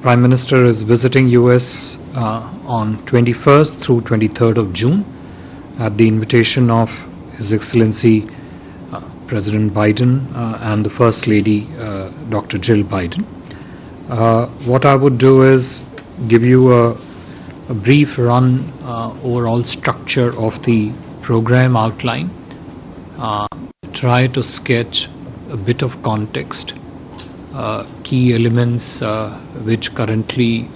Prime Minister is visiting US on 21st through 23rd of June at the invitation of His Excellency President Biden and the First Lady Dr. Jill Biden. What I would do is give you a brief run overall structure of the program outline, try to sketch a bit of context, key elements which currently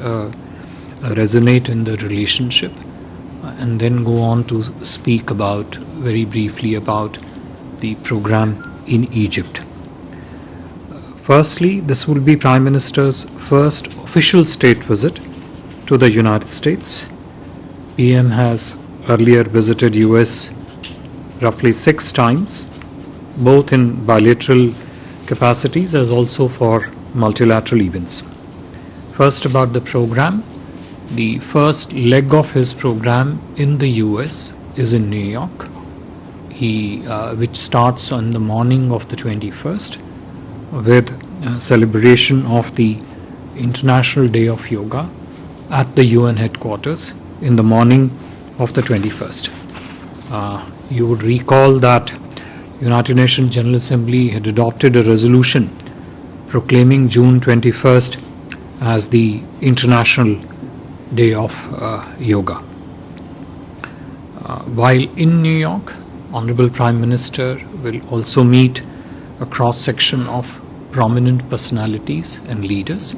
resonate in the relationship, and then go on to speak about very briefly about the program in Egypt. Firstly, this will be Prime Minister's first official state visit to the United States. PM has earlier visited US roughly 6 times, both in bilateral capacities as also for multilateral events. First, about the program. The first leg of his program in the US is in New York, which starts on the morning of the 21st with celebration of the International Day of Yoga at the UN headquarters in the morning of the 21st. You would recall that United Nations General Assembly had adopted a resolution proclaiming June 21st as the International Day of Yoga. While in New York, Honorable Prime Minister will also meet a cross-section of prominent personalities and leaders.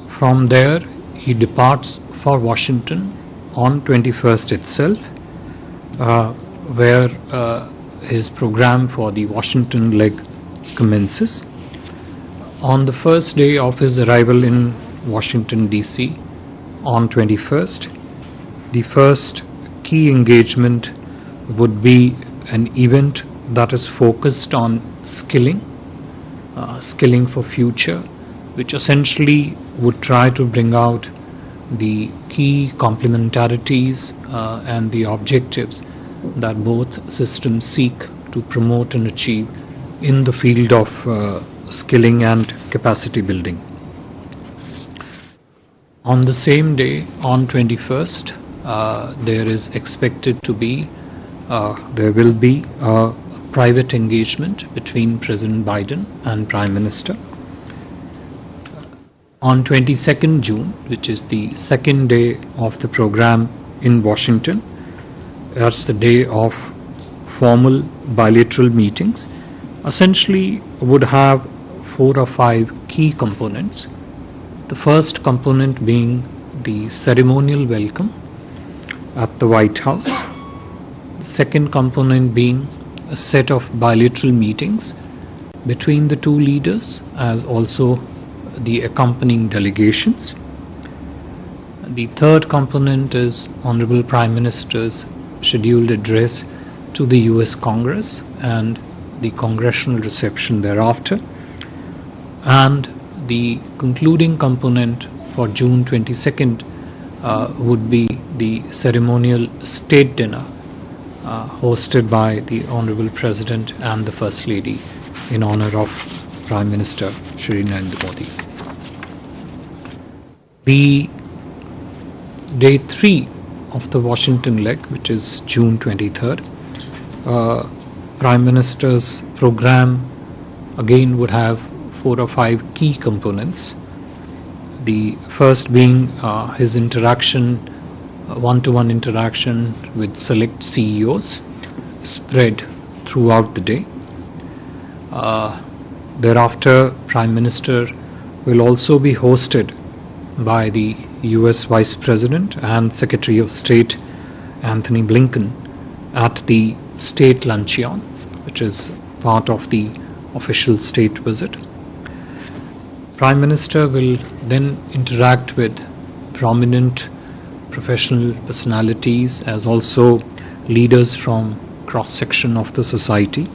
From there, he departs for Washington on 21st itself, where his program for the Washington leg commences. On the first day of his arrival in Washington, D.C., on 21st, the first key engagement would be an event that is focused on skilling for future, which essentially would try to bring out the key complementarities and the objectives that both systems seek to promote and achieve in the field of skilling and capacity building. On the same day, on 21st, there is expected to be, there will be a private engagement between President Biden and Prime Minister. On 22nd June, which is the second day of the program in Washington, that's the day of formal bilateral meetings, essentially would have 4 or 5 key components. The first component being the ceremonial welcome at the White House. The second component being a set of bilateral meetings between the two leaders as also the accompanying delegations. The third component is Honorable Prime Minister's scheduled address to the US Congress and the congressional reception thereafter. And the concluding component for June 22nd would be the ceremonial state dinner hosted by the Honorable President and the First Lady in honor of Prime Minister Shri Narendra Modi. The day 3 of the Washington leg, which is June 23rd, Prime Minister's program again would have 4 or 5 key components. The first being his interaction, one-to-one interaction with select CEOs spread throughout the day. Thereafter, Prime Minister will also be hosted by the US Vice President and Secretary of State Anthony Blinken at the State Luncheon, which is part of the official state visit. Prime Minister will then interact with prominent professional personalities as also leaders from cross-section of the society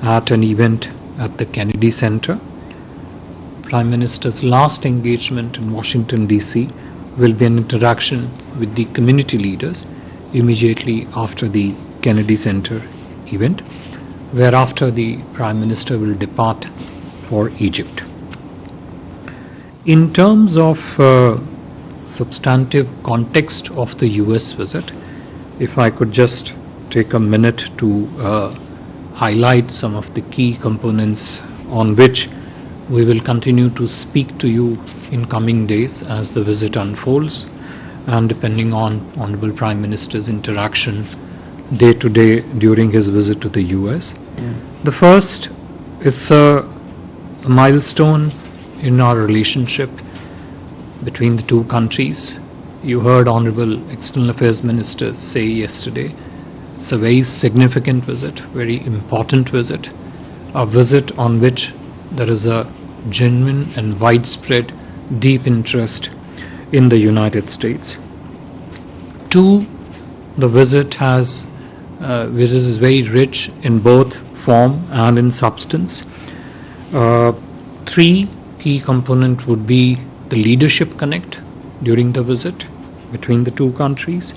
at an event at the Kennedy Center. Prime Minister's last engagement in Washington, D.C. will be an interaction with the community leaders immediately after the Kennedy Center event, whereafter the Prime Minister will depart for Egypt. In terms of substantive context of the US visit, if I could just take a minute to highlight some of the key components on which we will continue to speak to you in coming days as the visit unfolds, and depending on Honorable Prime Minister's interaction day to day during his visit to the US. The first is a milestone in our relationship between the two countries. You heard Honorable External Affairs Minister say yesterday, it's a very significant visit, very important visit, a visit on which there is a genuine and widespread deep interest in the United States. Two, the visit is very rich in both form and in substance. Three key component would be the leadership connect during the visit between the two countries.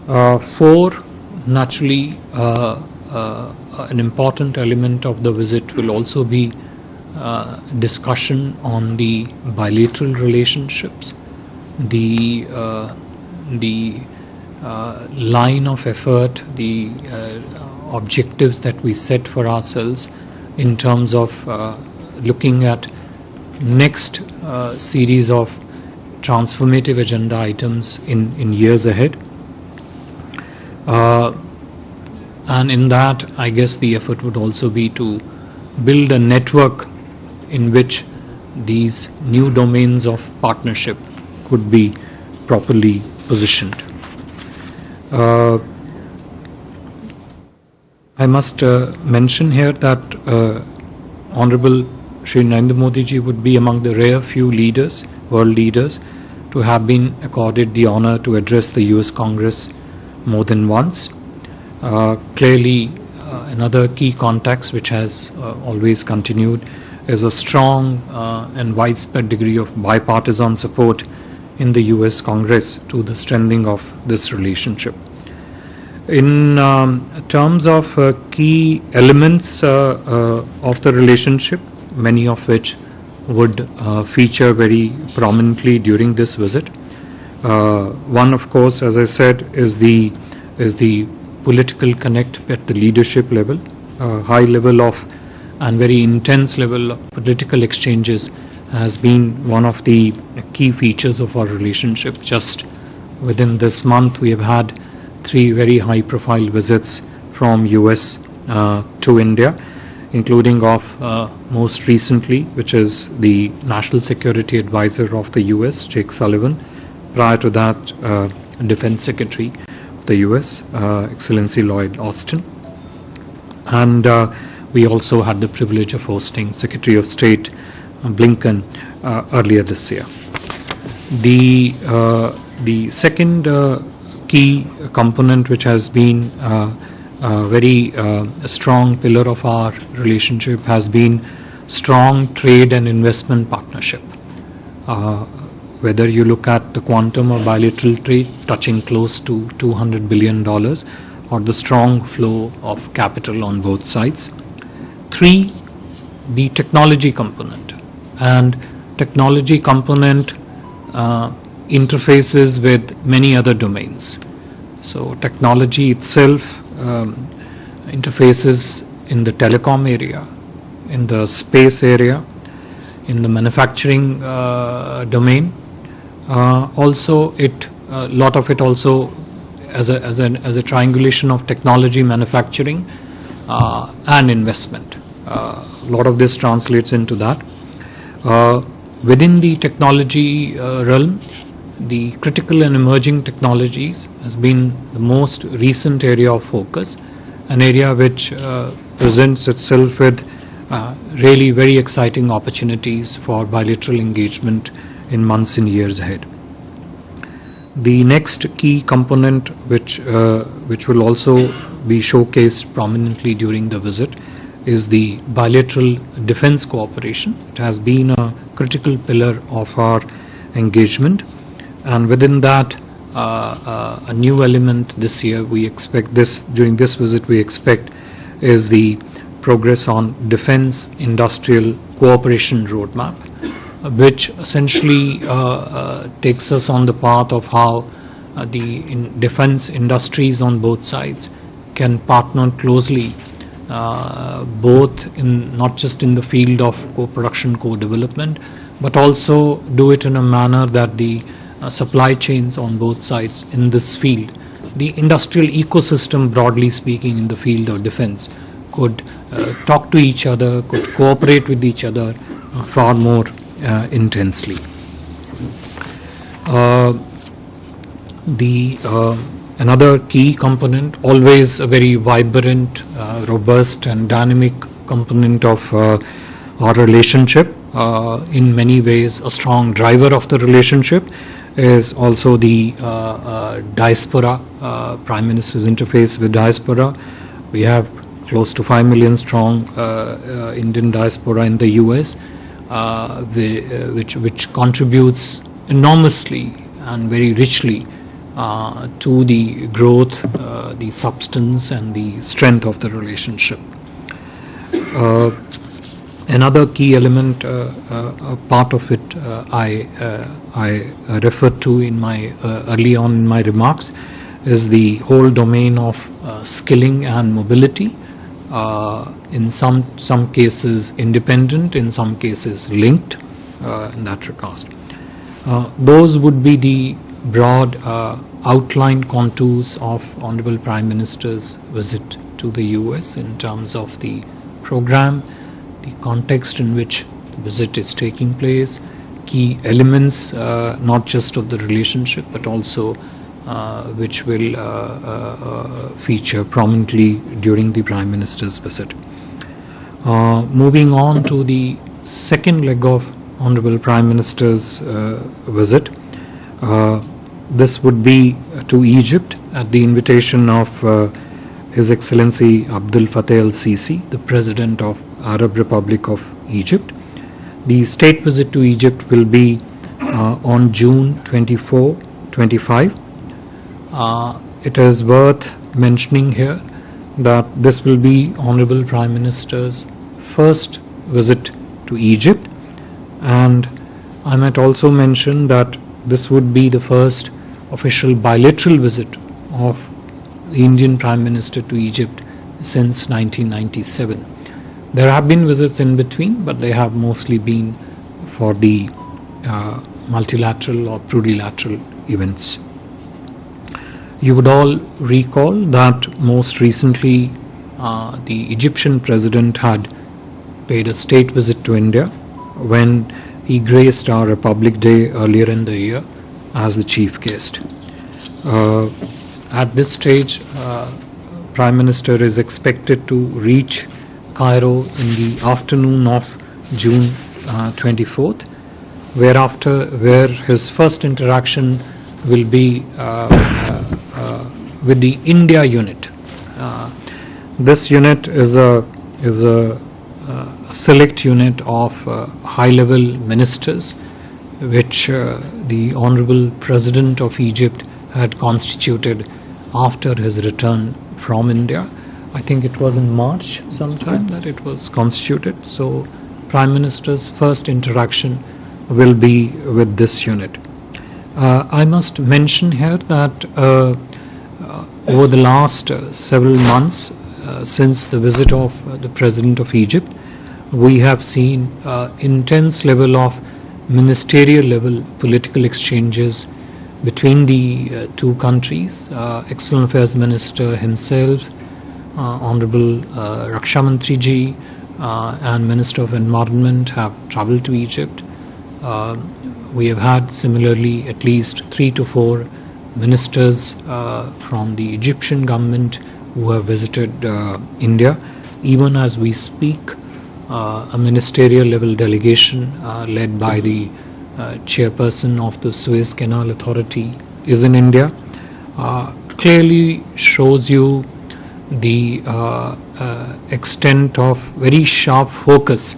Four, naturally, an important element of the visit will also be discussion on the bilateral relationships, the line of effort, the objectives that we set for ourselves in terms of looking at next series of transformative agenda items in years ahead. And in that, I guess the effort would also be to build a network in which these new domains of partnership could be properly positioned. I must mention here that Honorable Shri Narendra Modi ji would be among the rare few leaders, world leaders, to have been accorded the honor to address the US Congress more than once. Clearly, another key context which has always continued is a strong and widespread degree of bipartisan support in the US Congress to the strengthening of this relationship. In terms of key elements of the relationship, many of which would feature very prominently during this visit. One, of course, as I said, is the political connect at the leadership level. High level of and very intense level of political exchanges has been one of the key features of our relationship. Just within this month, we have had 3 very high-profile visits from US to India, including of most recently, which is the National Security Advisor of the US, Jake Sullivan. Prior to that, Defense Secretary of the US, Excellency Lloyd Austin. And we also had the privilege of hosting Secretary of State Blinken earlier this year. The second key component which has been a very strong pillar of our relationship has been strong trade and investment partnership. Whether you look at the quantum of bilateral trade touching close to $200 billion or the strong flow of capital on both sides. 3, the technology component. And technology component interfaces with many other domains. So technology itself interfaces in the telecom area, in the space area, in the manufacturing domain. Also, a lot of it also as a triangulation of technology, manufacturing, and investment. A lot of this translates into that. Within the technology realm, the critical and emerging technologies has been the most recent area of focus, an area which presents itself with really very exciting opportunities for bilateral engagement in months and years ahead. The next key component which will also be showcased prominently during the visit is the bilateral defense cooperation. It has been a critical pillar of our engagement, and within that a new element this year we expect during this visit we expect is the progress on defense industrial cooperation roadmap, which essentially takes us on the path of how the defense industries on both sides can partner closely, both in not just in the field of co-production, co-development, but also do it in a manner that the supply chains on both sides in this field, the industrial ecosystem broadly speaking in the field of defense, could talk to each other, could cooperate with each other far more intensely. Another key component, always a very vibrant, robust and dynamic component of our relationship, in many ways a strong driver of the relationship, is also the diaspora, Prime Minister's interface with diaspora. We have close to 5 million strong Indian diaspora in the US, which contributes enormously and very richly to the growth, the substance and the strength of the relationship. Another key element, part of it, I referred to in my early on in my remarks, is the whole domain of skilling and mobility. In some cases independent, in some cases linked in that regard. Those would be the broad outline contours of Honorable Prime Minister's visit to the US in terms of the program, the context in which the visit is taking place, key elements not just of the relationship but also which will feature prominently during the Prime Minister's visit. Moving on to the second leg of Honorable Prime Minister's visit, this would be to Egypt at the invitation of His Excellency Abdel Fattah el-Sisi, the President of Arab Republic of Egypt. The state visit to Egypt will be on June 24-25. It is worth mentioning here that this will be Honorable Prime Minister's first visit to Egypt, and I might also mention that this would be the first official bilateral visit of the Indian Prime Minister to Egypt since 1997. There have been visits in between, but they have mostly been for the multilateral or plurilateral events. You would all recall that most recently the Egyptian president had paid a state visit to India when he graced our Republic Day earlier in the year as the chief guest. At this stage, Prime Minister is expected to reach Cairo in the afternoon of June 24th, where his first interaction will be with the India unit. This unit is a select unit of high-level ministers, which the Honorable President of Egypt had constituted after his return from India. I think it was in March sometime that it was constituted. So Prime Minister's first interaction will be with this unit. I must mention here that over the last several months since the visit of the President of Egypt, we have seen intense level of ministerial level political exchanges between the two countries. External Affairs Minister himself, Honorable Raksha Mantri ji and Minister of Environment have travelled to Egypt. We have had similarly at least 3 to 4 ministers from the Egyptian government who have visited India. Even as we speak, a ministerial level delegation led by the chairperson of the Suez Canal Authority is in India. Clearly shows you the extent of very sharp focus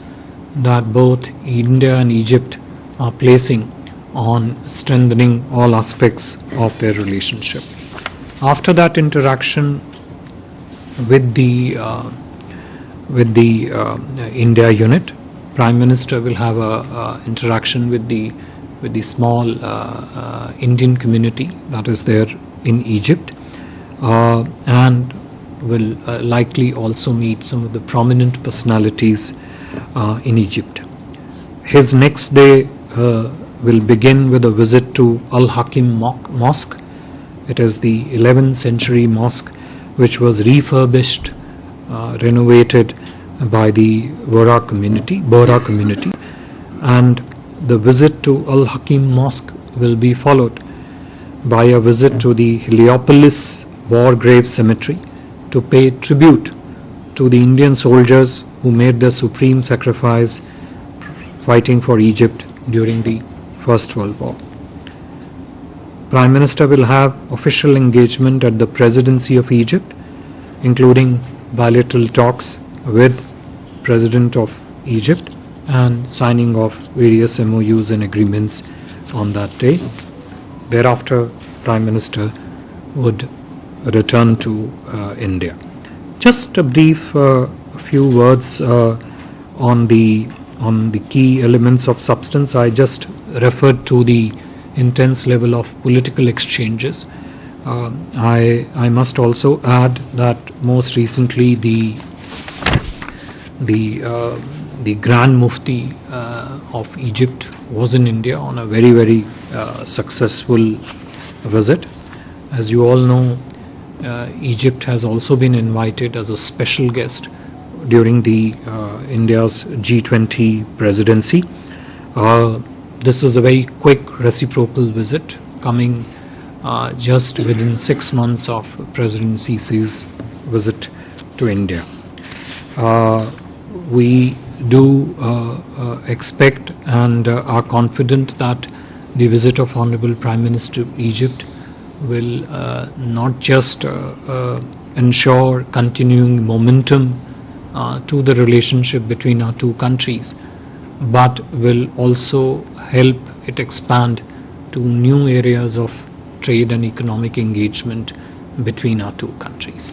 that both India and Egypt are placing on strengthening all aspects of their relationship. After that interaction with the India unit, Prime Minister will have a interaction with the small Indian community that is there in Egypt, and will likely also meet some of the prominent personalities in Egypt. His next day will begin with a visit to Al-Hakim Mosque. It is the 11th century mosque which was refurbished, renovated by the Bohra community, and the visit to Al-Hakim Mosque will be followed by a visit to the Heliopolis War Grave Cemetery to pay tribute to the Indian soldiers who made the supreme sacrifice fighting for Egypt during the First World War. Prime Minister will have official engagement at the Presidency of Egypt, including bilateral talks with President of Egypt and signing of various MOUs and agreements on that day. Thereafter, Prime Minister would return to India. Just a brief few words on the key elements of substance. I just referred to the intense level of political exchanges. I must also add that most recently the Grand Mufti of Egypt was in India on a very successful visit. As you all know, Egypt has also been invited as a special guest during the India's G20 presidency. This is a very quick reciprocal visit coming just within 6 months of President Sisi's visit to India. We do expect and are confident that the visit of Honorable Prime Minister of Egypt will not just ensure continuing momentum to the relationship between our two countries, but will also help it expand to new areas of trade and economic engagement between our two countries.